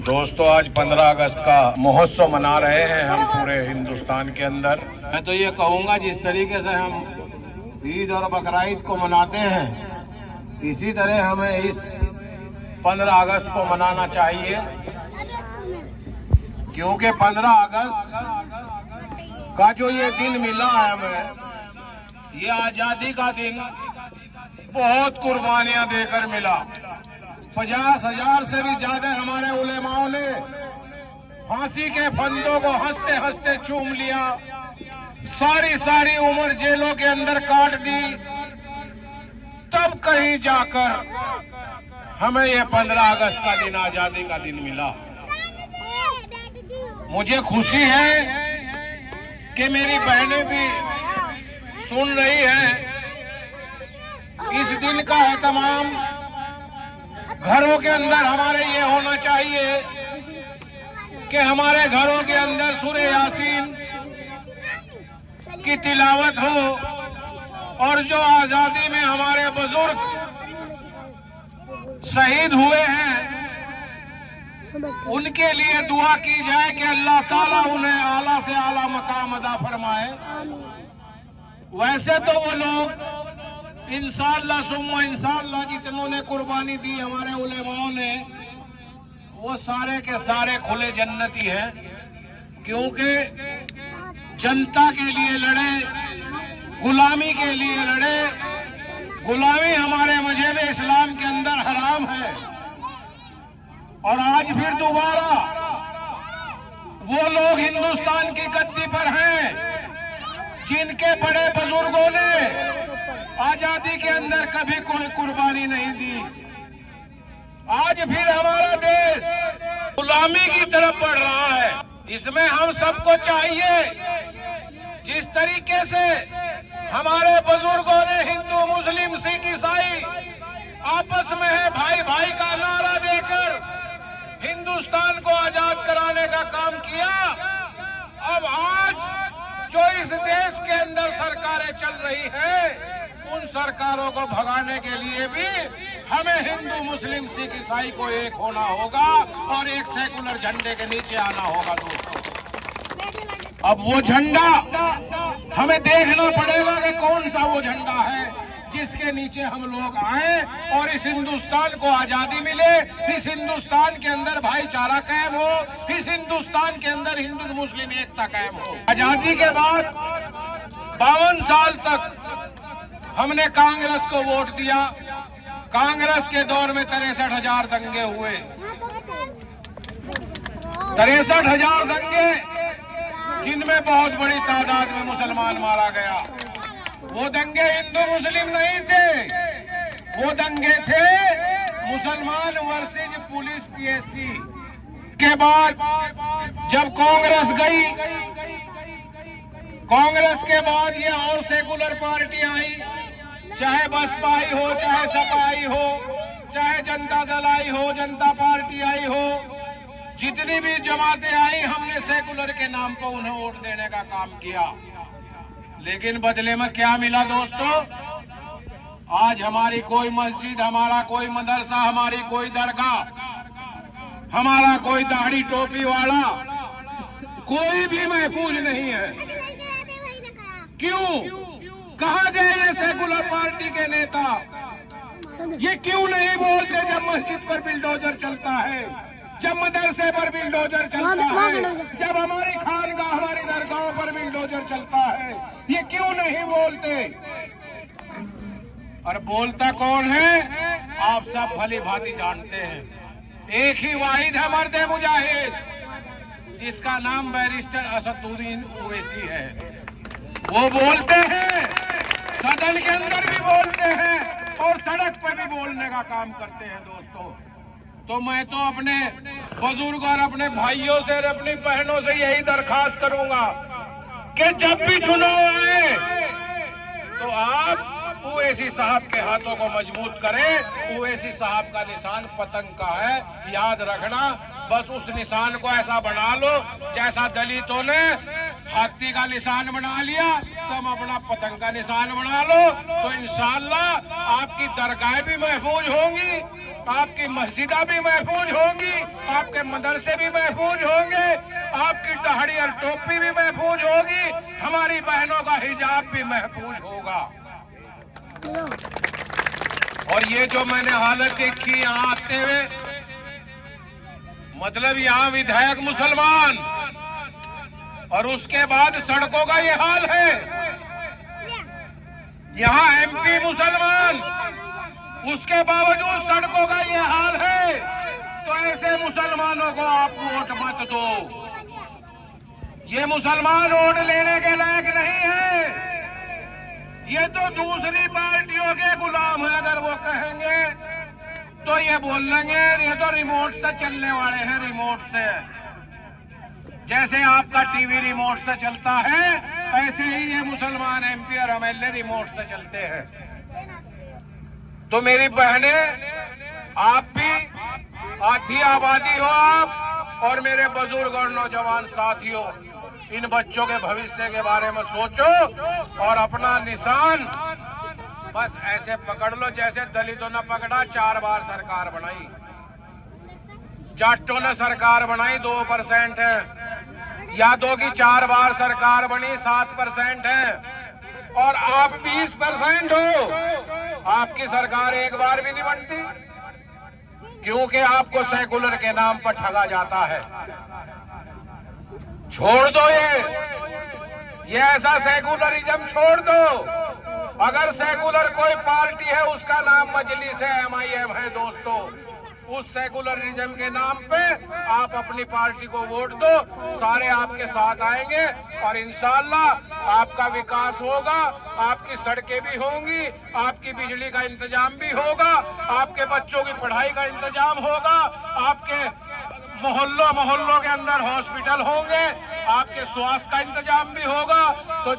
दोस्तों, आज 15 अगस्त का महोत्सव मना रहे हैं हम पूरे हिंदुस्तान के अंदर। मैं तो ये कहूँगा, जिस तरीके से हम ईद और बकरा ईद को मनाते हैं, इसी तरह हमें इस 15 अगस्त को मनाना चाहिए, क्योंकि 15 अगस्त का जो ये दिन मिला है हमें, ये आजादी का दिन बहुत कुर्बानियां देकर मिला। 50,000 से भी ज्यादा हमारे उलेमाओं ने फांसी के फंदों को हंसते हंसते चूम लिया, सारी उम्र जेलों के अंदर काट दी, तब कहीं जाकर हमें ये 15 अगस्त का दिन, आजादी का दिन मिला। मुझे खुशी है कि मेरी बहनें भी सुन रही हैं। इस दिन का एहतमाम घरों के अंदर हमारे ये होना चाहिए कि हमारे घरों के अंदर सूरे यासीन की तिलावत हो, और जो आजादी में हमारे बुजुर्ग शहीद हुए हैं, उनके लिए दुआ की जाए कि अल्लाह ताला उन्हें आला से आला मकाम अदा फरमाए। वैसे तो वो लोग इंशाअल्लाह सुम्मा इंशाअल्लाह जिन्होंने कुर्बानी दी हमारे उलेमाओं ने, वो सारे के सारे खुले जन्नती हैं, क्योंकि जनता के लिए लड़े, गुलामी के लिए लड़े। गुलामी हमारे मजहब इस्लाम के अंदर हराम है, और आज फिर दोबारा वो लोग हिंदुस्तान की गद्दी पर हैं जिनके बड़े बुजुर्गों ने आजादी के अंदर कभी कोई कुर्बानी नहीं दी। आज फिर हमारा देश गुलामी की तरफ बढ़ रहा है। इसमें हम सबको चाहिए, जिस तरीके से हमारे बुजुर्गों ने हिंदू मुस्लिम सिख ईसाई आपस में है भाई भाई का नारा देकर हिंदुस्तान को आजाद कराने का काम किया, अब आज जो इस देश के अंदर सरकारें चल रही हैं, उन सरकारों को भगाने के लिए भी हमें हिंदू मुस्लिम सिख ईसाई को एक होना होगा और एक सेकुलर झंडे के नीचे आना होगा। दोस्तों, अब वो झंडा हमें देखना पड़ेगा कि कौन सा वो झंडा है जिसके नीचे हम लोग आए और इस हिंदुस्तान को आजादी मिले, इस हिंदुस्तान के अंदर भाईचारा कायम हो, इस हिंदुस्तान के अंदर हिंदू मुस्लिम एकता कायम हो। आजादी के बाद 52 साल तक हमने कांग्रेस को वोट दिया। कांग्रेस के दौर में 63,000 दंगे हुए, 63,000 दंगे, जिनमें बहुत बड़ी तादाद में मुसलमान मारा गया। वो दंगे हिंदू मुस्लिम नहीं थे, वो दंगे थे मुसलमान वर्सेज पुलिस पीएससी। के बाद जब कांग्रेस गई, कांग्रेस के बाद ये और सेकुलर पार्टी आई, चाहे बसपा आई हो, चाहे सपा आई हो, चाहे जनता दल आई हो, जनता पार्टी आई हो, जितनी भी जमातें आई, हमने सेकुलर के नाम पर उन्हें वोट देने का काम किया। लेकिन बदले में क्या मिला दोस्तों? आज हमारी कोई मस्जिद, हमारा कोई मदरसा, हमारी कोई दरगाह, हमारा कोई दाढ़ी टोपी वाला कोई भी महफूज नहीं है। क्यों? कहाँ गए ये सेकुलर पार्टी के नेता? ये क्यों नहीं बोलते जब मस्जिद पर बिल्डोजर चलता है, जब मदरसे पर बिल्डोजर चलता है, जब हमारी खानगाह, हमारी दरगाहों पर बिल्डोजर चलता है? ये क्यों नहीं बोलते? और बोलता कौन है? आप सब भली भांति जानते हैं। एक ही वाहिद है मर्द मुजाहिद, जिसका नाम बैरिस्टर असदुद्दीन ओवैसी है। वो बोलते हैं, सदन के अंदर भी बोलते हैं और सड़क पर भी बोलने का काम करते हैं। दोस्तों, तो मैं तो अपने बुजुर्ग और अपने भाइयों से और अपनी बहनों से यही दरखास्त करूंगा कि जब भी चुनाव आए तो आप ओवैसी साहब के हाथों को मजबूत करें। ओवैसी साहब का निशान पतंग का है, याद रखना। बस उस निशान को ऐसा बना लो जैसा दलितों ने हाथी का निशान बना लिया, तुम अपना पतंग का निशान बना लो, तो इंशाअल्लाह आपकी दरगाहें भी महफूज होंगी आपकी मस्जिदा भी महफूज होंगी, आपके मदरसे भी महफूज होंगे, आपकी दाढ़ी और टोपी भी महफूज होगी, हमारी बहनों का हिजाब भी महफूज होगा। और ये जो मैंने हालत देखी यहाँ आते हुए, मतलब यहाँ विधायक मुसलमान और उसके बाद सड़कों का ये हाल है, यहाँ एमपी मुसलमान, उसके बावजूद सड़कों का ये हाल है। तो ऐसे मुसलमानों को आप वोट मत दो, ये मुसलमान वोट लेने के लायक नहीं है, ये तो दूसरी पार्टियों के गुलाम है। अगर वो कहेंगे तो ये बोल लेंगे ये तो रिमोट से चलने वाले हैं, रिमोट से, जैसे आपका टीवी रिमोट से चलता है ऐसे ही ये मुसलमान एमपी और एमएलए रिमोट से चलते हैं। तो मेरी बहने, आप भी आधी आबादी हो आप, और मेरे बुजुर्ग और नौजवान साथियों, इन बच्चों के भविष्य के बारे में सोचो और अपना निशान बस ऐसे पकड़ लो जैसे दलितों ने पकड़ा, 4 बार सरकार बनाई, जाटों ने सरकार बनाई 2% है, यादों की 4 बार सरकार बनी 7% है, और आप 20% हो। आपकी सरकार एक बार भी नहीं बनती, क्योंकि आपको सेकुलर के नाम पर ठगा जाता है। छोड़ दो ये ऐसा सेकुलरिज्म छोड़ दो। अगर सेकुलर कोई पार्टी है उसका नाम मजलिस है, MIM है दोस्तों, उस सेकुलरिज्म के नाम पे आप अपनी पार्टी को वोट दो, सारे आपके साथ आएंगे और इंशाअल्लाह आपका विकास होगा, आपकी सड़कें भी होंगी, आपकी बिजली का इंतजाम भी होगा, आपके बच्चों की पढ़ाई का इंतजाम होगा, आपके मोहल्लों के अंदर हॉस्पिटल होंगे, आपके स्वास्थ्य का इंतजाम भी होगा। तो